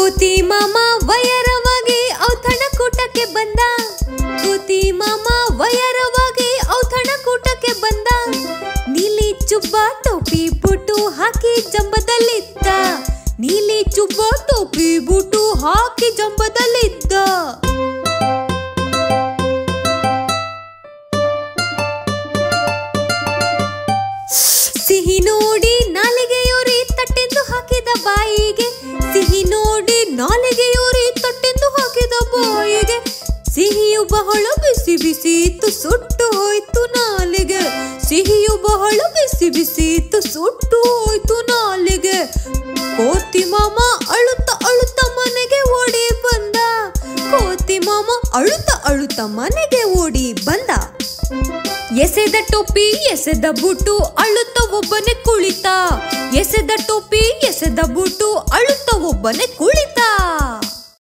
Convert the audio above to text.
ಕೋತಿ ಮಾಮ ವಯರವಾಗಿ ಔತಣ ಕೂಟಕ್ಕೆ ಬಂದ. ಕೋತಿ ಮಾಮ ವಯರವಾಗಿ ಔತಣ ಕೂಟಕ್ಕೆ ಬಂದ. ನೀಲಿ ಚುಬ್ಬ ಟೋಪಿ ಬೂಟು ಹಾಕಿ ಜಂಬದಲ್ಲಿದ್ದ. ನೀಲಿ ಚುಬ್ಬ ಟೋಪಿ ಬೂಟು ಹಾಕಿ ಜಂಬದಲ್ಲಿದ್ದ. ಸಿಹಿ ನೋಡಿ ನಾಲಿಗೆಯೂರಿ ತಟ್ಟೆಂದು ಹಾಕಿದ ಬಾಯಿಗೆ. ಸಿಹಿ ನೋಡಿ ನಾಲಿಗೆಯೂರಿ ತಟ್ಟೆಂದು ಹಾಕಿದ ಬಾಯಿಗೆ. ಸಿಹಿಯು ಬಹಳ ಬಿಸಿ ಬಿಸಿ ಇತ್ತು, ಸುಟ್ಟು ಹೋಯ್ತು ನಾಲಿಗೆ. ಸಿಹಿಯು ಬಹಳ ಬಿಸಿ ಬಿಸಿ ಇತ್ತು, ಸುಟ್ಟು ಹೋಯ್ತು ನಾಲಿಗೆ. ಕೋತಿ ಮಾಮ ಅಳುತ್ತ ಅಳುತ್ತ ಮನೆಗೆ ಓಡಿ ಬಂದ. ಕೋತಿ ಮಾಮ ಅಳುತ್ತ ಅಳುತ್ತ ಮನೆಗೆ ಓಡಿ ಬಂದ. ಎಸೆದ ಟೋಪಿ ಎಸೆದ ಬೂಟು ಅಳುತ್ತ ಒಬ್ಬನೇ ಕುಳಿತ. ಎಸೆದ ಟೋಪಿ ಎಸೆದ ಬೂಟು ಅಳುತ್ತ ಒಬ್ಬನೇ ಕುಳಿತ.